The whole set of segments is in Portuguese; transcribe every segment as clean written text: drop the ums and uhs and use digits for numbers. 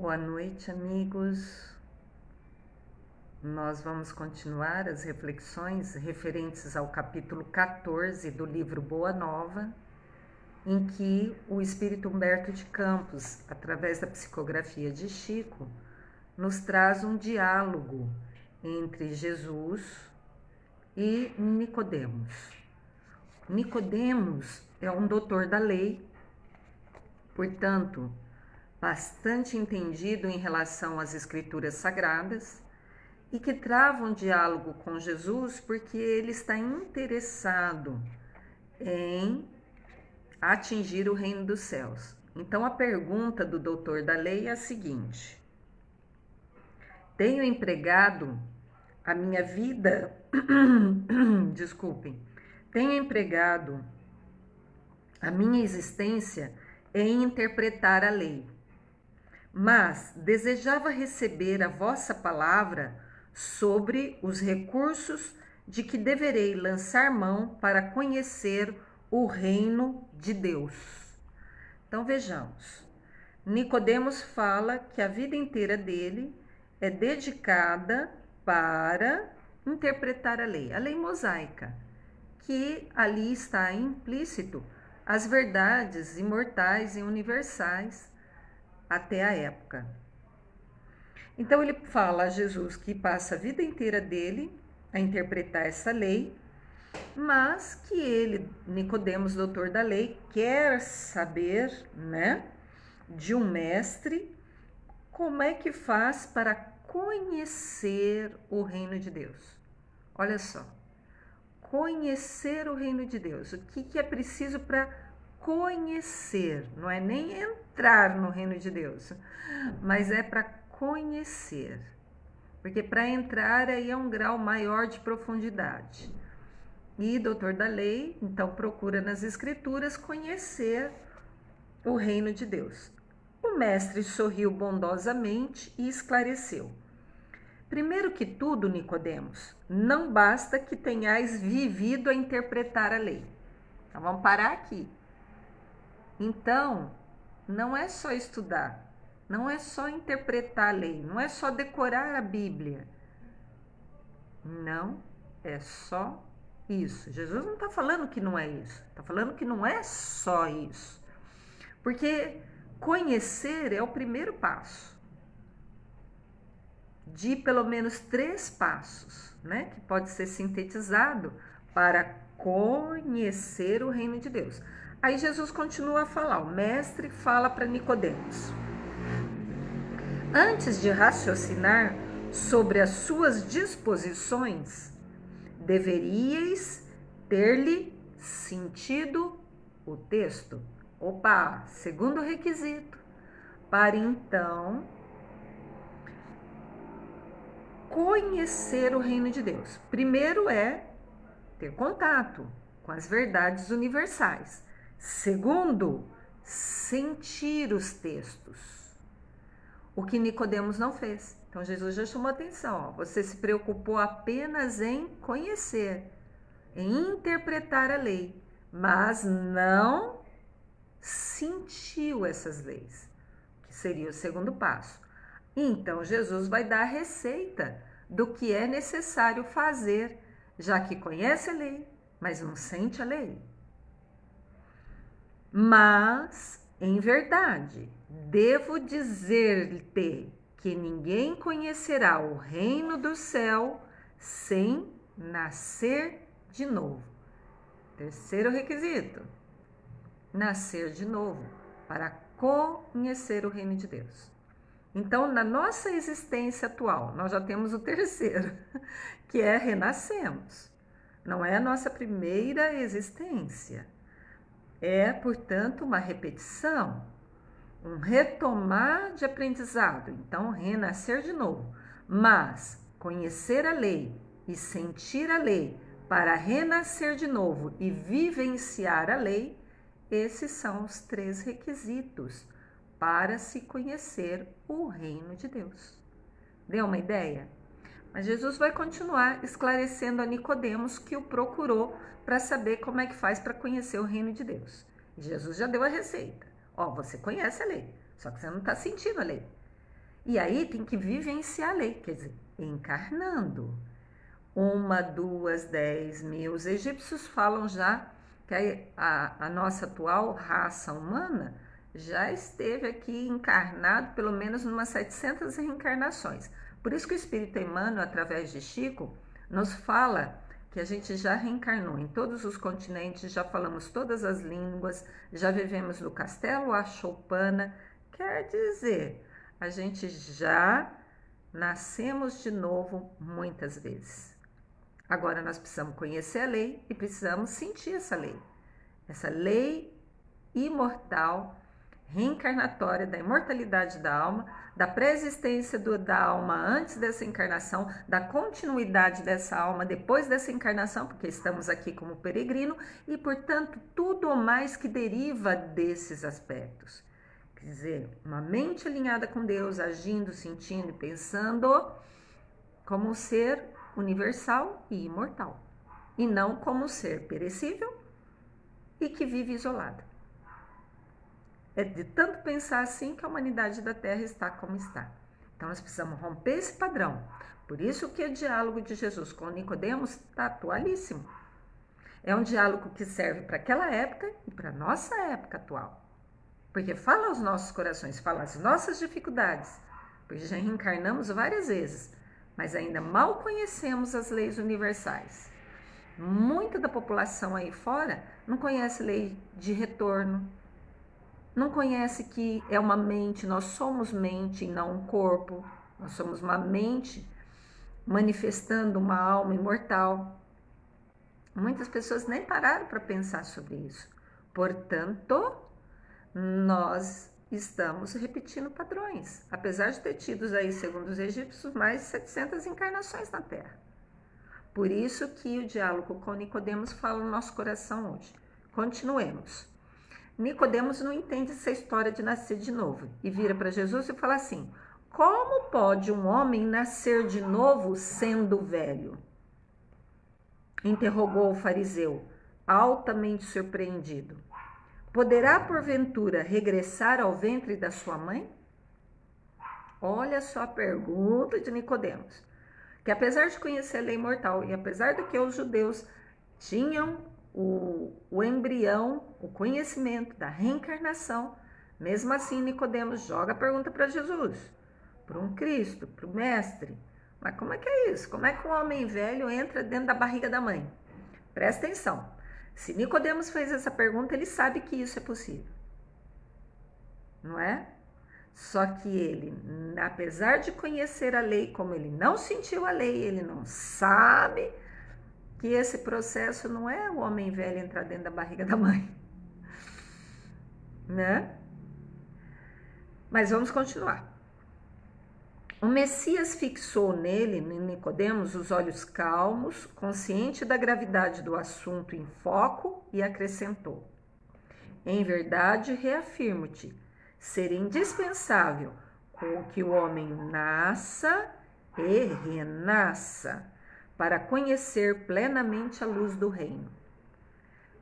Boa noite, amigos. Nós vamos continuar as reflexões referentes ao capítulo 14 do livro Boa Nova, em que o espírito Humberto de Campos, através da psicografia de Chico, nos traz um diálogo entre Jesus e Nicodemos. Nicodemos é um doutor da lei, portanto, bastante entendido em relação às escrituras sagradas e que trava um diálogo com Jesus porque ele está interessado em atingir o reino dos céus. Então a pergunta do doutor da lei é a seguinte: tenho empregado a minha vida, tenho empregado a minha existência em interpretar a lei. Mas desejava receber a vossa palavra sobre os recursos de que deverei lançar mão para conhecer o reino de Deus. Então vejamos, Nicodemos fala que a vida inteira dele é dedicada para interpretar a lei mosaica, que ali está implícito as verdades imortais e universais até a época. Então ele fala a Jesus que passa a vida inteira dele a interpretar essa lei, mas que ele, Nicodemos, doutor da lei, quer saber, de um mestre como é que faz para conhecer o reino de Deus. Olha só, conhecer o reino de Deus. O que é preciso para conhecer? Não é nem entrar no reino de Deus, mas é para conhecer. Porque para entrar aí é um grau maior de profundidade. E doutor da lei, então, procura nas escrituras conhecer o reino de Deus. O mestre sorriu bondosamente e esclareceu: primeiro que tudo, Nicodemos, não basta que tenhais vivido a interpretar a lei. Então vamos parar aqui. Então, não é só estudar, não é só interpretar a lei, não é só decorar a Bíblia. Não é só isso. Jesus não está falando que não é isso, está falando que não é só isso. Porque conhecer é o primeiro passo de pelo menos 3 passos, que pode ser sintetizado para conhecer o reino de Deus. Aí Jesus continua a falar, o mestre fala para Nicodemos: antes de raciocinar sobre as suas disposições, deveríeis ter-lhe sentido o texto. Opa, segundo requisito, para então conhecer o reino de Deus. Primeiro é ter contato com as verdades universais. Segundo, sentir os textos. O que Nicodemos não fez. Então Jesus já chamou atenção. Você se preocupou apenas em conhecer, em interpretar a lei, mas não sentiu essas leis, que seria o segundo passo. Então Jesus vai dar a receita do que é necessário fazer, já que conhece a lei, mas não sente a lei. Mas, em verdade, devo dizer-te que ninguém conhecerá o reino do céu sem nascer de novo. Terceiro requisito: nascer de novo para conhecer o reino de Deus. Então, na nossa existência atual, nós já temos o terceiro, que é renascemos. Não é a nossa primeira existência. É, portanto, uma repetição, um retomar de aprendizado. Então, renascer de novo. Mas conhecer a lei e sentir a lei para renascer de novo e vivenciar a lei, esses são os 3 requisitos para se conhecer o reino de Deus. Deu uma ideia? Mas Jesus vai continuar esclarecendo a Nicodemos, que o procurou para saber como é que faz para conhecer o reino de Deus. E Jesus já deu a receita. Você conhece a lei, só que você não está sentindo a lei. E aí tem que vivenciar a lei, quer dizer, encarnando. 1, 2, 10 mil. Os egípcios falam já que a nossa atual raça humana já esteve aqui encarnado pelo menos umas 700 reencarnações. Por isso que o Espírito Emmanuel, através de Chico, nos fala que a gente já reencarnou em todos os continentes, já falamos todas as línguas, já vivemos no castelo Achoupana. Quer dizer, a gente já nascemos de novo muitas vezes. Agora nós precisamos conhecer a lei e precisamos sentir essa lei imortal, reencarnatória da imortalidade da alma, da pré-existência da alma antes dessa encarnação, da continuidade dessa alma depois dessa encarnação, porque estamos aqui como peregrino, e portanto tudo o mais que deriva desses aspectos. Quer dizer, uma mente alinhada com Deus, agindo, sentindo e pensando como um ser universal e imortal, e não como um ser perecível e que vive isolado. É de tanto pensar assim que a humanidade da Terra está como está. Então nós precisamos romper esse padrão. Por isso que o diálogo de Jesus com Nicodemos está atualíssimo. É um diálogo que serve para aquela época e para a nossa época atual. Porque fala aos nossos corações, fala as nossas dificuldades. Porque já reencarnamos várias vezes, mas ainda mal conhecemos as leis universais. Muita da população aí fora não conhece lei de retorno, não conhece que é uma mente, nós somos mente e não um corpo, nós somos uma mente manifestando uma alma imortal. Muitas pessoas nem pararam para pensar sobre isso. Portanto, nós estamos repetindo padrões, apesar de ter tido aí, segundo os egípcios, mais de 700 encarnações na Terra. Por isso que o diálogo com Nicodemos fala no nosso coração hoje. Continuemos. Nicodemos não entende essa história de nascer de novo e vira para Jesus e fala assim: como pode um homem nascer de novo sendo velho? Interrogou o fariseu, altamente surpreendido. Poderá, porventura, regressar ao ventre da sua mãe? Olha só a pergunta de Nicodemos, que apesar de conhecer a lei mortal e apesar de que os judeus tinham o embrião, o conhecimento da reencarnação, mesmo assim Nicodemos joga a pergunta para Jesus, para um Cristo, para o mestre. Mas como é que é isso? Como é que um homem velho entra dentro da barriga da mãe? Presta atenção. Se Nicodemos fez essa pergunta, ele sabe que isso é possível. Não é? Só que ele, apesar de conhecer a lei, como ele não sentiu a lei, ele não sabe que esse processo não é o homem velho entrar dentro da barriga da mãe. Né? Mas vamos continuar. O Messias fixou nele, em Nicodemos, os olhos calmos, consciente da gravidade do assunto em foco, e acrescentou: em verdade, reafirmo-te, ser indispensável com que o homem nasça e renasça, para conhecer plenamente a luz do reino.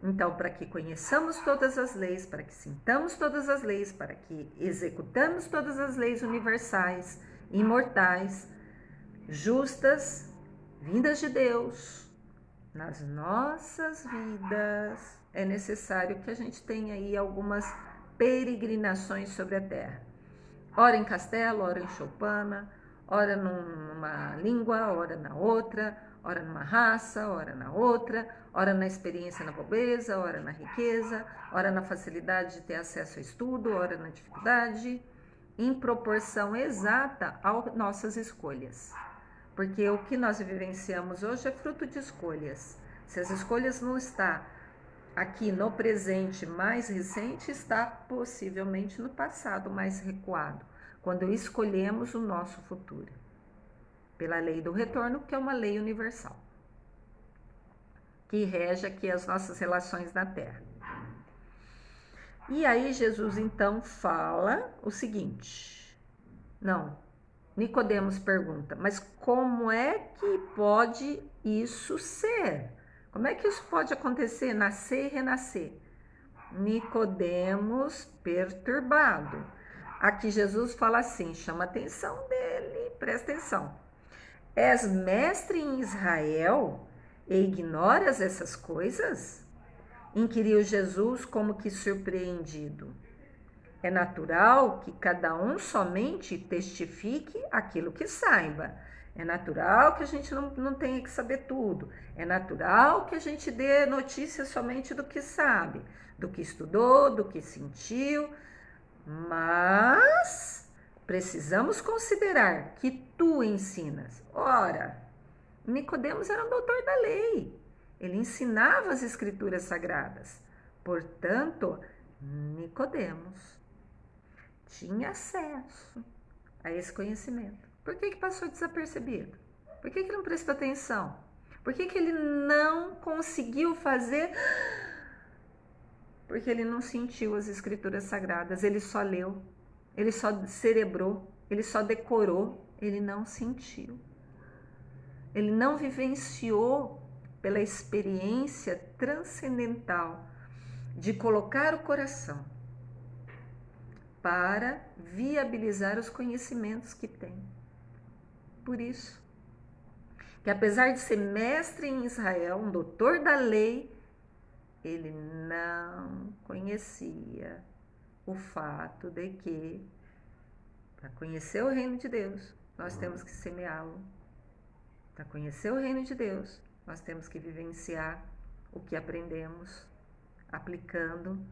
Então, para que conheçamos todas as leis, para que sintamos todas as leis, para que executamos todas as leis universais, imortais, justas, vindas de Deus, nas nossas vidas, é necessário que a gente tenha aí algumas peregrinações sobre a terra. Ora em castelo, ora em choupana, ora numa língua, ora na outra, ora numa raça, ora na outra, ora na experiência na pobreza, ora na riqueza, ora na facilidade de ter acesso a estudo, ora na dificuldade, em proporção exata às nossas escolhas. Porque o que nós vivenciamos hoje é fruto de escolhas. Se as escolhas não estão aqui no presente mais recente, está possivelmente no passado mais recuado, quando escolhemos o nosso futuro, pela lei do retorno, que é uma lei universal, que rege aqui as nossas relações na Terra. E aí Jesus então fala o seguinte, Nicodemos pergunta, mas como é que pode isso ser? Como é que isso pode acontecer, nascer e renascer? Nicodemos, perturbado, aqui Jesus fala assim, chama a atenção dele, presta atenção. És mestre em Israel e ignoras essas coisas? Inquiriu Jesus como que surpreendido. É natural que cada um somente testifique aquilo que saiba. É natural que a gente não tenha que saber tudo. É natural que a gente dê notícia somente do que sabe, do que estudou, do que sentiu. Mas precisamos considerar que tu ensinas. Ora, Nicodemos era um doutor da lei. Ele ensinava as escrituras sagradas. Portanto, Nicodemos tinha acesso a esse conhecimento. Por que passou desapercebido? Por que não prestou atenção? Por que ele não conseguiu fazer? Porque ele não sentiu as escrituras sagradas, ele só leu, ele só cerebrou, ele só decorou, ele não sentiu. Ele não vivenciou pela experiência transcendental de colocar o coração para viabilizar os conhecimentos que tem. Por isso, que apesar de ser mestre em Israel, um doutor da lei, ele não conhecia o fato de que, para conhecer o reino de Deus, nós temos que semeá-lo. Para conhecer o reino de Deus, nós temos que vivenciar o que aprendemos, aplicando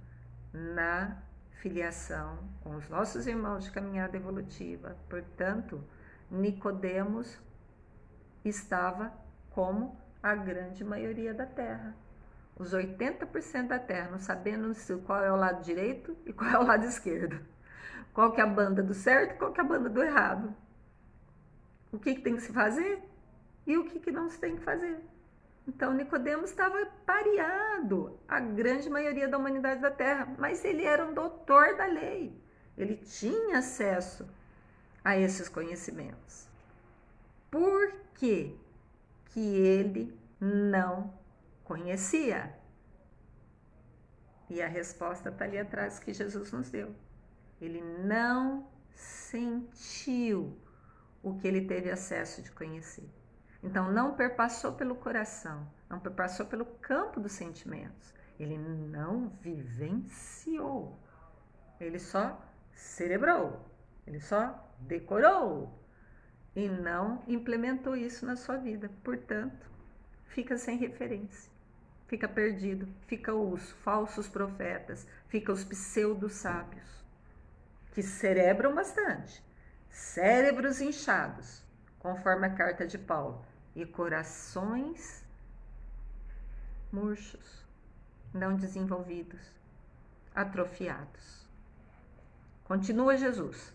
na filiação com os nossos irmãos de caminhada evolutiva. Portanto, Nicodemos estava como a grande maioria da Terra. Os 80% da Terra, não sabendo qual é o lado direito e qual é o lado esquerdo. Qual que é a banda do certo e qual que é a banda do errado. O que tem que se fazer e o que não se tem que fazer. Então, Nicodemos estava pareado a grande maioria da humanidade da Terra, mas ele era um doutor da lei. Ele tinha acesso a esses conhecimentos. Por que ele não conhecia? E a resposta está ali atrás que Jesus nos deu. Ele não sentiu o que ele teve acesso de conhecer. Então, não perpassou pelo coração, não perpassou pelo campo dos sentimentos. Ele não vivenciou. Ele só cerebrou, ele só decorou e não implementou isso na sua vida. Portanto, fica sem referência, fica perdido, fica os falsos profetas, fica os pseudo-sábios, que cerebram bastante, cérebros inchados, conforme a carta de Paulo, e corações murchos, não desenvolvidos, atrofiados. Continua Jesus.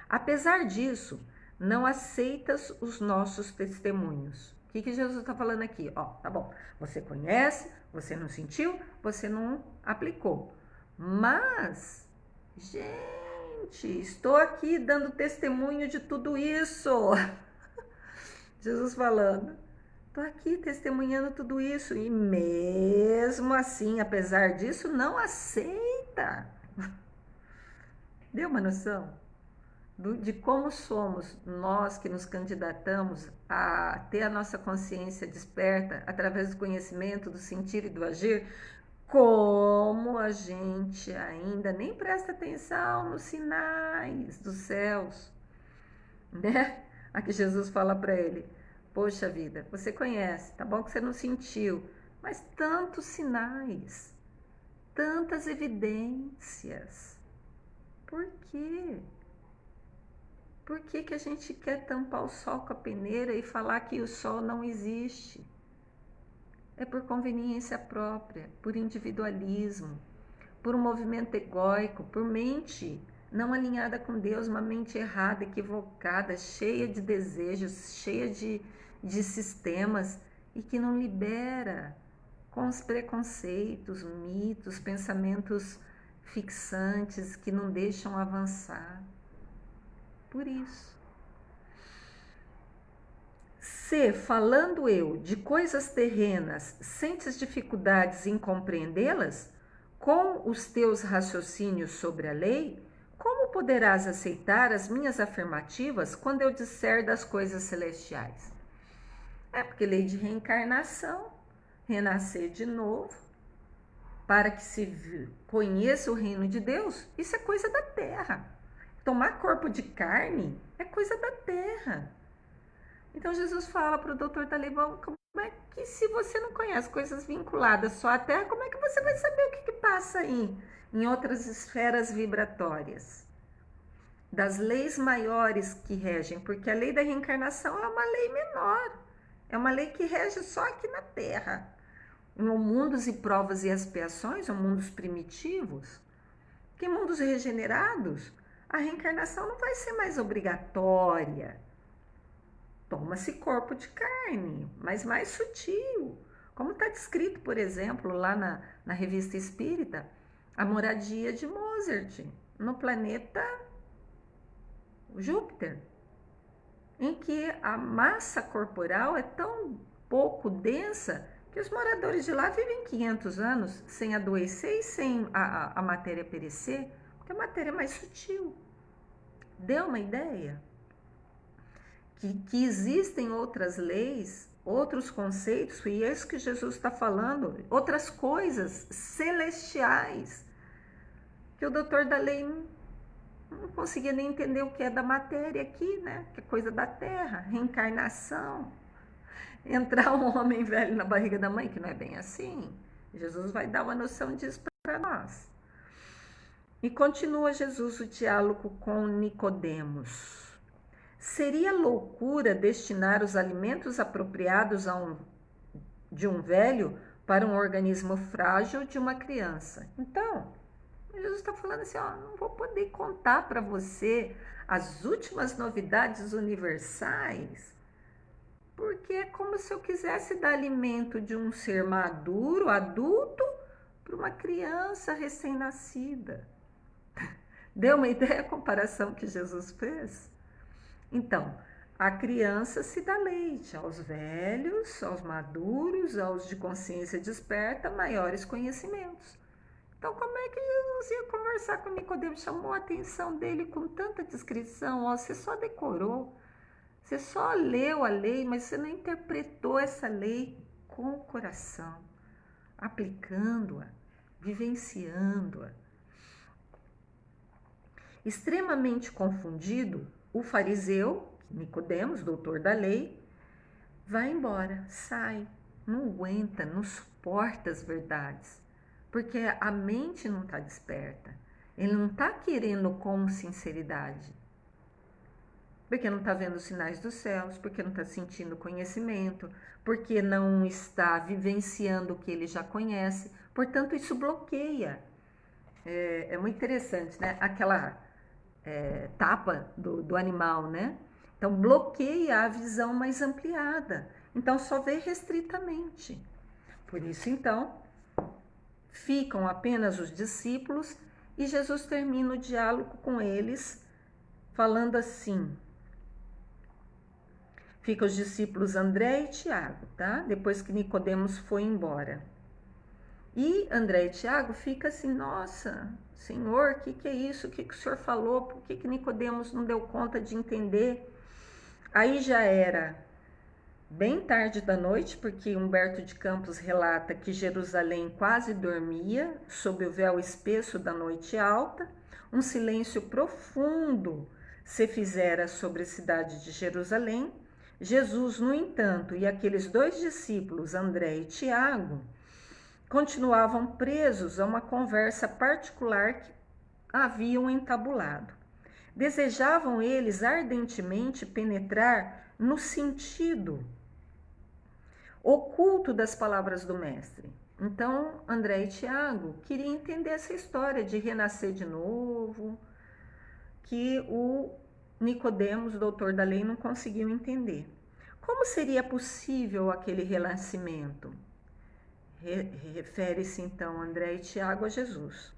Apesar disso, não aceitas os nossos testemunhos. O que Jesus está falando aqui? Tá bom, você conhece, você não sentiu, você não aplicou. Mas, gente, estou aqui dando testemunho de tudo isso. Jesus falando, estou aqui testemunhando tudo isso e mesmo assim, apesar disso, não aceita. Deu uma noção de como somos nós que nos candidatamos a ter a nossa consciência desperta através do conhecimento, do sentir e do agir, como a gente ainda nem presta atenção nos sinais dos céus, né? Aqui Jesus fala para ele, poxa vida, você conhece, tá bom que você não sentiu, mas tantos sinais, tantas evidências, por quê? Por que a gente quer tampar o sol com a peneira e falar que o sol não existe? É por conveniência própria, por individualismo, por um movimento egóico, por mente não alinhada com Deus, uma mente errada, equivocada, cheia de desejos, cheia de sistemas e que não libera com os preconceitos, mitos, pensamentos fixantes que não deixam avançar. Por isso. Se, falando eu de coisas terrenas, sentes dificuldades em compreendê-las, com os teus raciocínios sobre a lei, como como poderás aceitar as minhas afirmativas quando eu disser das coisas celestiais? Porque lei de reencarnação, renascer de novo, para que se conheça o reino de Deus, isso é coisa da terra. Tomar corpo de carne é coisa da terra. Então Jesus fala para o doutor da lei, como é que se você não conhece coisas vinculadas só à terra, como é que você vai saber o que passa aí em outras esferas vibratórias? Das leis maiores que regem, porque a lei da reencarnação é uma lei menor, é uma lei que rege só aqui na terra. Em mundos e provas e expiações, ou mundos primitivos, que em mundos regenerados, a reencarnação não vai ser mais obrigatória. Toma-se corpo de carne, mas mais sutil. Como está descrito, por exemplo, lá na Revista Espírita, a moradia de Mozart, no planeta Júpiter, em que a massa corporal é tão pouco densa que os moradores de lá vivem 500 anos sem adoecer e sem a matéria perecer, porque a matéria é mais sutil. Deu uma ideia? Que existem outras leis, outros conceitos, e é isso que Jesus está falando, outras coisas celestiais, que o doutor da lei não conseguia nem entender o que é da matéria aqui, né? Que é coisa da terra, reencarnação. Entrar um homem velho na barriga da mãe, que não é bem assim. Jesus vai dar uma noção disso para nós. E continua Jesus o diálogo com Nicodemos. Seria loucura destinar os alimentos apropriados de um velho para um organismo frágil de uma criança? Então, Jesus está falando assim, não vou poder contar para você as últimas novidades universais, porque é como se eu quisesse dar alimento de um ser maduro, adulto, para uma criança recém-nascida. Deu uma ideia a comparação que Jesus fez? Então, a criança se dá leite, aos velhos, aos maduros, aos de consciência desperta, maiores conhecimentos. Então, como é que Jesus ia conversar com Nicodemos? Chamou a atenção dele com tanta descrição. Você só decorou, você só leu a lei, mas você não interpretou essa lei com o coração, aplicando-a, vivenciando-a. Extremamente confundido, o fariseu, Nicodemos, doutor da lei, vai embora, sai, não aguenta, não suporta as verdades, porque a mente não está desperta, ele não está querendo com sinceridade, porque não está vendo os sinais dos céus, porque não está sentindo conhecimento, porque não está vivenciando o que ele já conhece, portanto isso bloqueia. É muito interessante, né? Aquela tapa do animal, né? Então bloqueia a visão mais ampliada, então só vê restritamente. Por isso então ficam apenas os discípulos e Jesus termina o diálogo com eles falando assim. Ficam os discípulos André e Tiago, tá? Depois que Nicodemos foi embora. E André e Tiago fica assim, nossa, Senhor, o que é isso? O que o Senhor falou? Por que Nicodemos não deu conta de entender? Aí já era bem tarde da noite, porque Humberto de Campos relata que Jerusalém quase dormia, sob o véu espesso da noite alta, um silêncio profundo se fizera sobre a cidade de Jerusalém. Jesus, no entanto, e aqueles dois discípulos, André e Tiago, continuavam presos a uma conversa particular que haviam entabulado. Desejavam eles ardentemente penetrar no sentido oculto das palavras do mestre. Então, André e Tiago queriam entender essa história de renascer de novo, que o Nicodemos, doutor da lei, não conseguiu entender. Como seria possível aquele renascimento? Refere-se então André e Tiago a Jesus.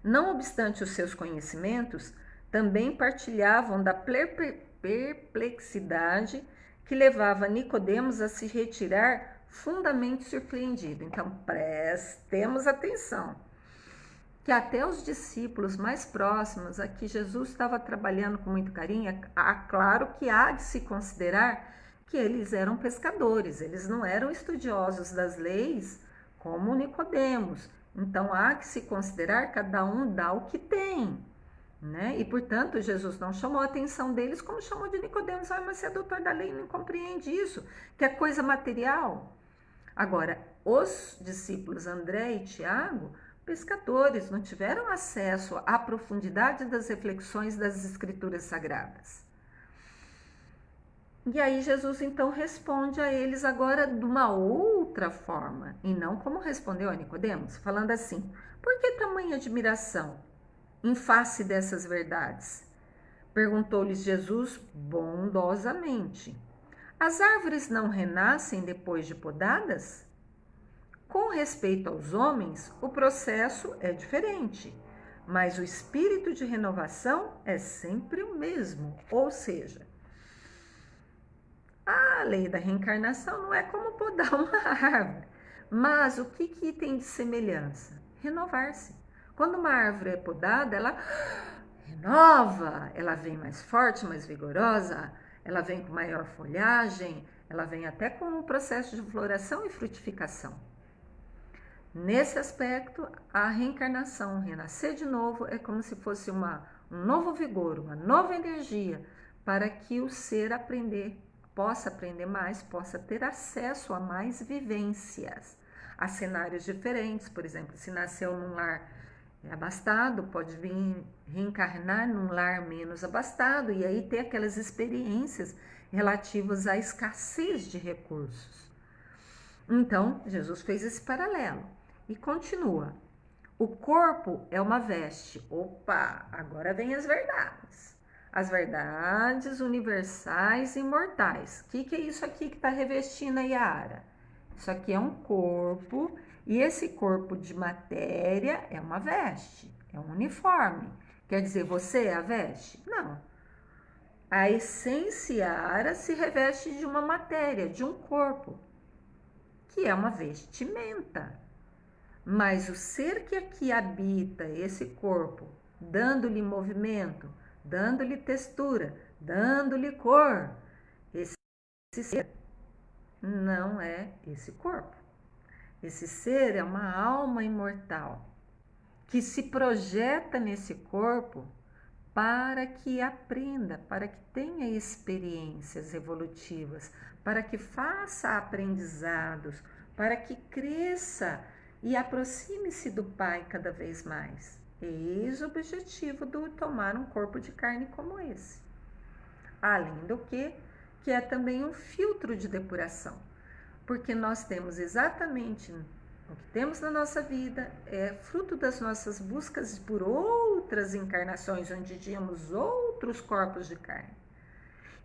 Não obstante os seus conhecimentos, também partilhavam da perplexidade que levava Nicodemos a se retirar fundamente surpreendido. Então, prestemos atenção. que até os discípulos mais próximos, a que Jesus estava trabalhando com muito carinho, claro que há de se considerar que eles eram pescadores, eles não eram estudiosos das leis como Nicodemos. Então há que se considerar, cada um dá o que tem, né? E portanto Jesus não chamou a atenção deles como chamou de Nicodemos. Mas você é doutor da lei, não compreende isso, que é coisa material. Agora, os discípulos André e Tiago, pescadores, não tiveram acesso à profundidade das reflexões das escrituras sagradas. E aí Jesus então responde a eles agora de uma outra forma, e não como respondeu a Nicodemos, falando assim: por que tamanha admiração em face dessas verdades? Perguntou-lhes Jesus bondosamente: as árvores não renascem depois de podadas? Com respeito aos homens, o processo é diferente, mas o espírito de renovação é sempre o mesmo, ou seja, a lei da reencarnação não é como podar uma árvore, mas o que tem de semelhança? Renovar-se. Quando uma árvore é podada, ela renova, ela vem mais forte, mais vigorosa, ela vem com maior folhagem, ela vem até com um processo de floração e frutificação. Nesse aspecto, a reencarnação, renascer de novo, é como se fosse um novo vigor, uma nova energia, para que o ser possa aprender mais, possa ter acesso a mais vivências, a cenários diferentes. Por exemplo, se nasceu num lar abastado, pode vir reencarnar num lar menos abastado e aí ter aquelas experiências relativas à escassez de recursos. Então, Jesus fez esse paralelo e continua. O corpo é uma veste. Opa, agora vem as verdades. As verdades universais e imortais. O que é isso aqui que está revestindo a Yara? Isso aqui é um corpo, e esse corpo de matéria é uma veste, é um uniforme. Quer dizer, você é a veste? Não. A essência Yara se reveste de uma matéria, de um corpo, que é uma vestimenta. Mas o ser que aqui habita esse corpo, dando-lhe movimento, dando-lhe textura, dando-lhe cor, esse ser não é esse corpo. Esse ser é uma alma imortal que se projeta nesse corpo para que aprenda, para que tenha experiências evolutivas, para que faça aprendizados, para que cresça e aproxime-se do Pai cada vez mais. Eis o objetivo do tomar um corpo de carne como esse. Além do que é também um filtro de depuração, porque nós temos exatamente o que temos na nossa vida, é fruto das nossas buscas por outras encarnações, onde tínhamos outros corpos de carne,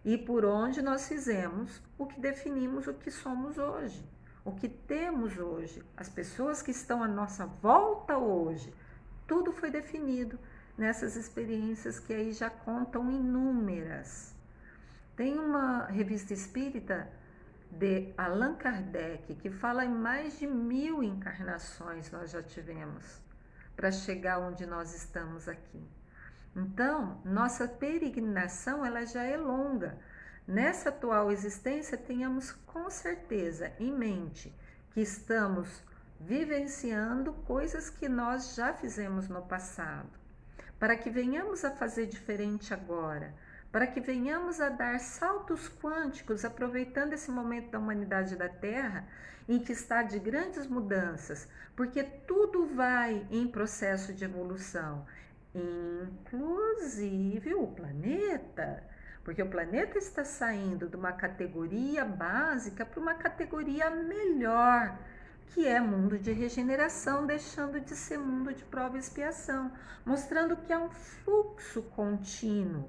e por onde nós fizemos o que definimos o que somos hoje, o que temos hoje, as pessoas que estão à nossa volta hoje, tudo foi definido nessas experiências que aí já contam inúmeras. Tem uma revista espírita de Allan Kardec que fala em mais de 1000 encarnações nós já tivemos para chegar onde nós estamos aqui. Então, nossa peregrinação ela já é longa. Nessa atual existência, tenhamos com certeza em mente que estamos vivenciando coisas que nós já fizemos no passado, para que venhamos a fazer diferente agora, para que venhamos a dar saltos quânticos, aproveitando esse momento da humanidade da Terra, em que está de grandes mudanças, porque tudo vai em processo de evolução, inclusive o planeta, porque o planeta está saindo de uma categoria básica para uma categoria melhor, que é mundo de regeneração, deixando de ser mundo de prova e expiação, mostrando que há um fluxo contínuo,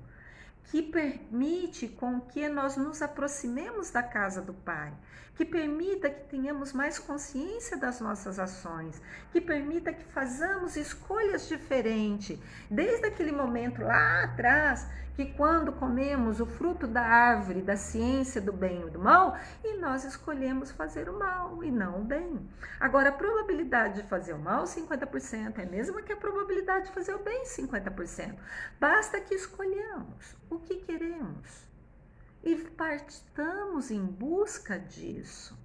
que permite com que nós nos aproximemos da casa do Pai, que permita que tenhamos mais consciência das nossas ações, que permita que façamos escolhas diferentes, desde aquele momento lá atrás, que quando comemos o fruto da árvore da ciência do bem e do mal, e nós escolhemos fazer o mal e não o bem. Agora, a probabilidade de fazer o mal, 50%, é a mesma que a probabilidade de fazer o bem, 50%. Basta que escolhamos o que queremos e partamos em busca disso.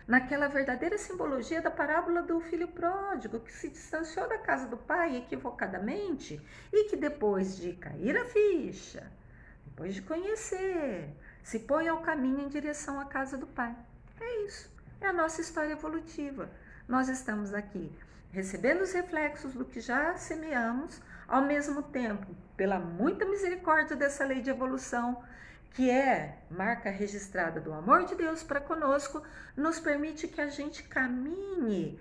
Naquela verdadeira simbologia da parábola do filho pródigo, que se distanciou da casa do pai equivocadamente e que depois de cair a ficha, depois de conhecer, se põe ao caminho em direção à casa do pai. É isso, é a nossa história evolutiva. Nós estamos aqui recebendo os reflexos do que já semeamos, ao mesmo tempo, pela muita misericórdia dessa lei de evolução, que é marca registrada do amor de Deus para conosco, nos permite que a gente caminhe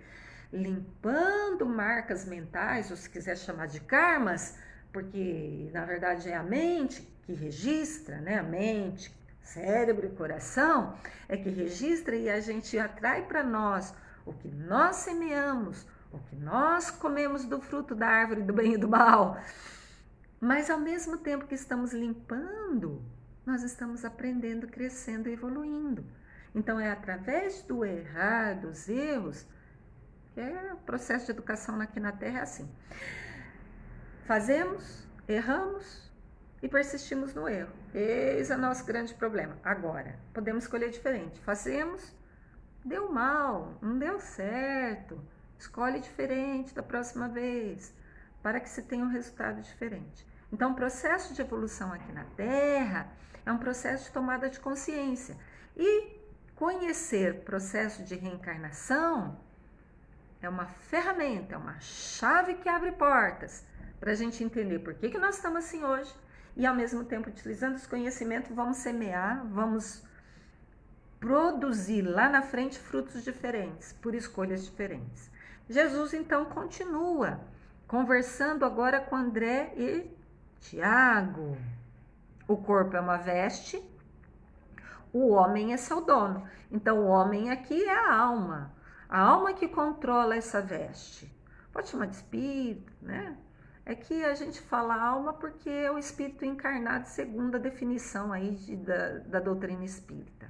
limpando marcas mentais, ou se quiser chamar de karmas, porque na verdade é a mente que registra, né? A mente, cérebro e coração é que registra, e a gente atrai para nós o que nós semeamos, o que nós comemos do fruto da árvore do bem e do mal. Mas ao mesmo tempo que estamos limpando, nós estamos aprendendo, crescendo e evoluindo. Então é através do errar, dos erros, que é o processo de educação aqui na Terra, é assim. Fazemos, erramos e persistimos no erro. Esse é o nosso grande problema. Agora, podemos escolher diferente. Fazemos, deu mal, não deu certo. Escolhe diferente da próxima vez, para que se tenha um resultado diferente. Então, o processo de evolução aqui na Terra é um processo de tomada de consciência. E conhecer o processo de reencarnação é uma ferramenta, é uma chave que abre portas para a gente entender por que nós estamos assim hoje e, ao mesmo tempo, utilizando esse conhecimento, vamos semear, vamos produzir lá na frente frutos diferentes, por escolhas diferentes. Jesus, então, continua conversando agora com André e Tiago. O corpo é uma veste, o homem é seu dono. Então, o homem aqui é a alma que controla essa veste. Pode chamar de espírito, né? É que a gente fala alma porque é o espírito encarnado, segundo a definição aí da doutrina espírita.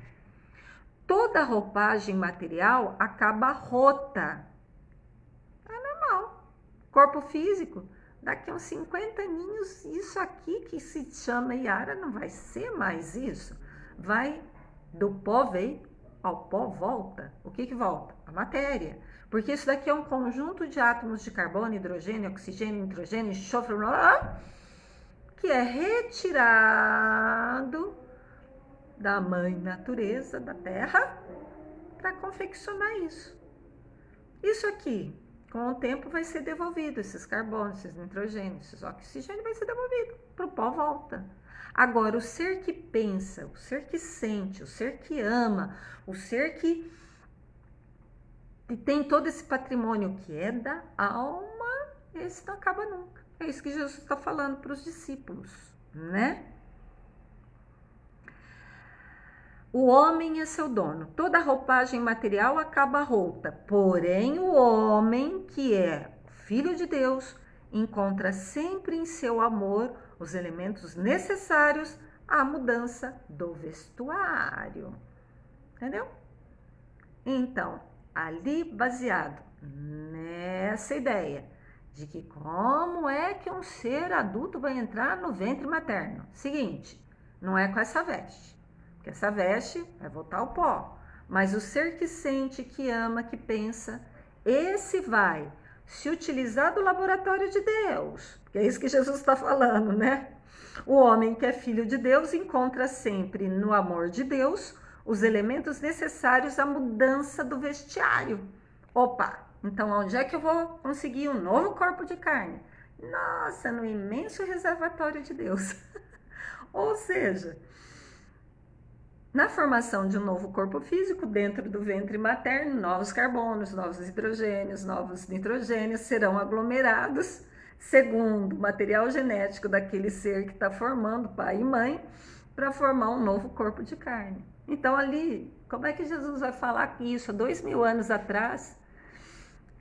Toda roupagem material acaba rota. É normal. Corpo físico, daqui a uns 50 aninhos, isso aqui que se chama Yara não vai ser mais isso. Vai do pó, veio, ao pó volta. O que volta? A matéria. Porque isso daqui é um conjunto de átomos de carbono, hidrogênio, oxigênio, nitrogênio, enxofre, que é retirado da mãe natureza, da terra, para confeccionar isso. Isso aqui, com o tempo, vai ser devolvido. Esses carbonos, esses nitrogênios, esses oxigênios vai ser devolvido para o pó, volta. Agora, o ser que pensa, o ser que sente, o ser que ama, o ser que tem todo esse patrimônio que é da alma, esse não acaba nunca. É isso que Jesus está falando para os discípulos, né? O homem é seu dono. Toda roupagem material acaba rota. Porém, o homem, que é filho de Deus, encontra sempre em seu amor os elementos necessários à mudança do vestuário. Entendeu? Então, ali baseado nessa ideia de que como é que um ser adulto vai entrar no ventre materno? Seguinte, não é com essa veste. Porque essa veste vai voltar ao pó. Mas o ser que sente, que ama, que pensa, esse vai se utilizar do laboratório de Deus. Porque é isso que Jesus está falando, né? O homem que é filho de Deus encontra sempre no amor de Deus os elementos necessários à mudança do vestiário. Opa, então onde é que eu vou conseguir um novo corpo de carne? Nossa, no imenso reservatório de Deus. Ou seja, na formação de um novo corpo físico dentro do ventre materno, novos carbonos, novos hidrogênios, novos nitrogênios serão aglomerados segundo o material genético daquele ser que está formando, pai e mãe, para formar um novo corpo de carne. Então ali, como é que Jesus vai falar isso há 2000 anos atrás?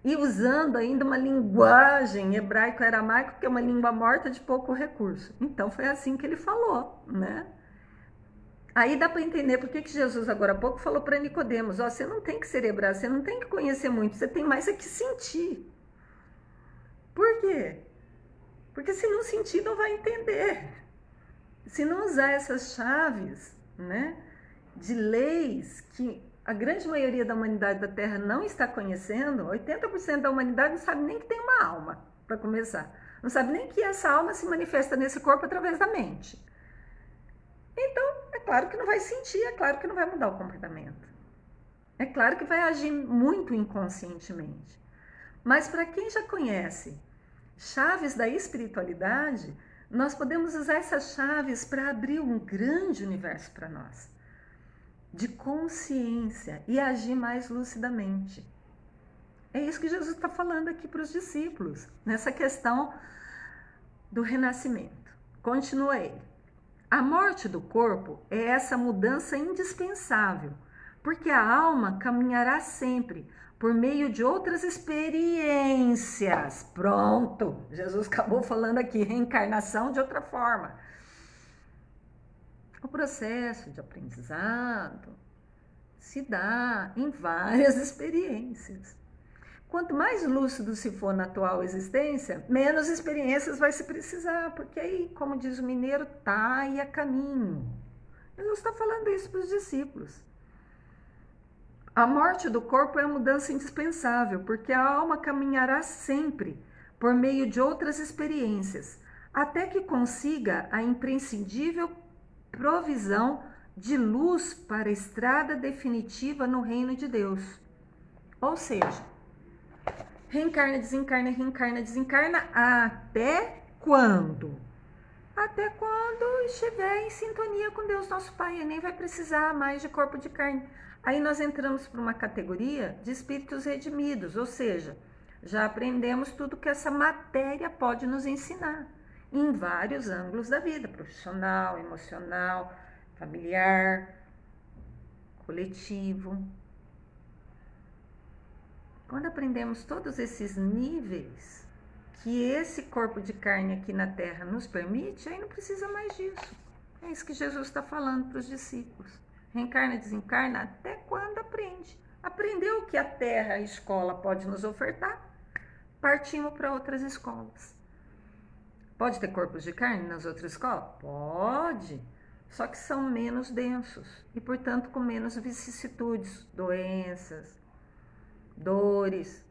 E usando ainda uma linguagem hebraico-aramaico, que é uma língua morta de pouco recurso. Então foi assim que ele falou, né? Aí dá para entender por que Jesus agora há pouco falou para Nicodemos, ó, você não tem que cerebrar, você não tem que conhecer muito, você tem mais é que sentir. Por quê? Porque se não sentir, não vai entender. Se não usar essas chaves, né, de leis que a grande maioria da humanidade da Terra não está conhecendo, 80% da humanidade não sabe nem que tem uma alma, para começar. Não sabe nem que essa alma se manifesta nesse corpo através da mente. Então, é claro que não vai sentir, é claro que não vai mudar o comportamento. É claro que vai agir muito inconscientemente. Mas para quem já conhece chaves da espiritualidade, nós podemos usar essas chaves para abrir um grande universo para nós, de consciência, e agir mais lucidamente. É isso que Jesus está falando aqui para os discípulos, nessa questão do renascimento. Continua ele. A morte do corpo é essa mudança indispensável, porque a alma caminhará sempre por meio de outras experiências. Pronto, Jesus acabou falando aqui, reencarnação de outra forma. O processo de aprendizado se dá em várias experiências. Quanto mais lúcido se for na atual existência, menos experiências vai se precisar, porque aí, como diz o mineiro, tá e a caminho. Jesus está falando isso para os discípulos. A morte do corpo é a mudança indispensável, porque a alma caminhará sempre por meio de outras experiências, até que consiga a imprescindível provisão de luz para a estrada definitiva no reino de Deus. Ou seja, reencarna, desencarna, reencarna, desencarna, até quando? Até quando estiver em sintonia com Deus, nosso Pai, e nem vai precisar mais de corpo de carne. Aí nós entramos para uma categoria de espíritos redimidos, ou seja, já aprendemos tudo que essa matéria pode nos ensinar, em vários ângulos da vida, profissional, emocional, familiar, coletivo. Quando aprendemos todos esses níveis que esse corpo de carne aqui na Terra nos permite, aí não precisa mais disso. É isso que Jesus está falando para os discípulos. Reencarna, desencarna, até quando aprende. Aprendeu o que a Terra, a escola, pode nos ofertar, partimos para outras escolas. Pode ter corpos de carne nas outras escolas? Pode, só que são menos densos e, portanto, com menos vicissitudes, doenças, dores,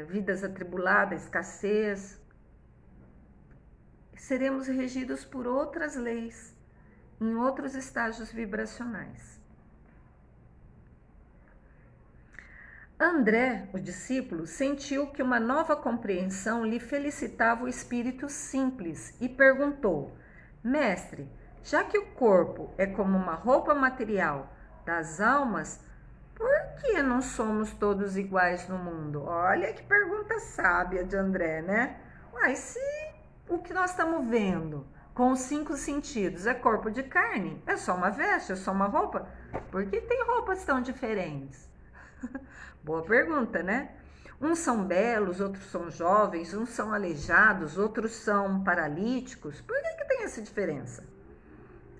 vidas atribuladas, escassez. Seremos regidos por outras leis, em outros estágios vibracionais. André, o discípulo, sentiu que uma nova compreensão lhe felicitava o espírito simples e perguntou: Mestre, já que o corpo é como uma roupa material das almas, por que não somos todos iguais no mundo? Olha que pergunta sábia de André, né? Uai, se o que nós estamos vendo com os 5 sentidos é corpo de carne, é só uma veste, é só uma roupa, por que tem roupas tão diferentes? Boa pergunta, né? Uns são belos, outros são jovens, uns são aleijados, outros são paralíticos. Por que tem essa diferença?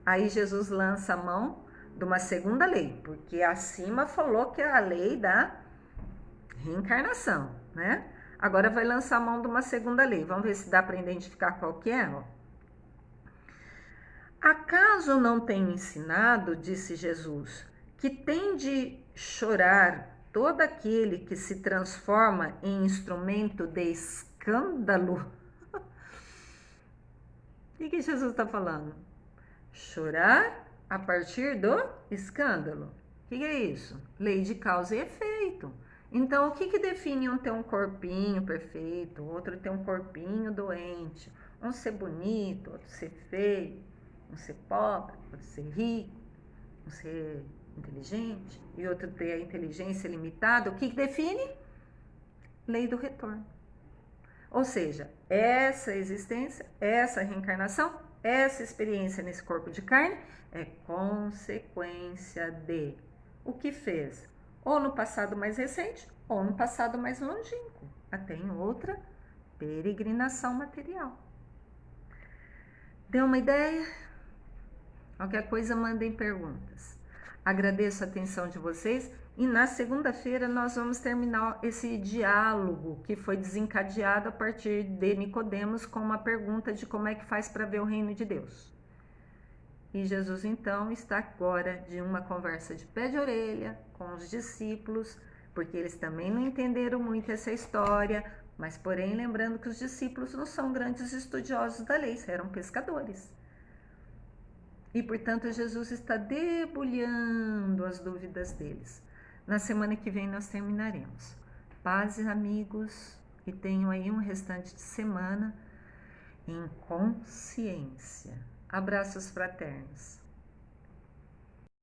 Aí Jesus lança a mão de uma segunda lei, porque acima falou que é a lei da reencarnação, né? Agora vai lançar a mão de uma segunda lei. Vamos ver se dá para identificar qual que é, ó. Acaso não tenho ensinado, disse Jesus, que tem de chorar todo aquele que se transforma em instrumento de escândalo? O que Jesus está falando? Chorar a partir do escândalo. O que é isso? Lei de causa e efeito. Então, o que define um ter um corpinho perfeito, outro ter um corpinho doente, um ser bonito, outro ser feio, um ser pobre, outro ser rico, um ser inteligente e outro ter a inteligência limitada? O que define? Lei do retorno. Ou seja, essa existência, essa reencarnação, essa experiência nesse corpo de carne é consequência de o que fez, ou no passado mais recente, ou no passado mais longínquo, até em outra peregrinação material. Deu uma ideia? Qualquer coisa, mandem perguntas. Agradeço a atenção de vocês e na segunda-feira nós vamos terminar esse diálogo que foi desencadeado a partir de Nicodemos com uma pergunta de como é que faz para ver o reino de Deus. E Jesus então está agora de uma conversa de pé de orelha com os discípulos, porque eles também não entenderam muito essa história, mas porém lembrando que os discípulos não são grandes estudiosos da lei, eram pescadores. E, portanto, Jesus está debulhando as dúvidas deles. Na semana que vem nós terminaremos. Paz, amigos, e tenham aí um restante de semana em consciência. Abraços fraternos.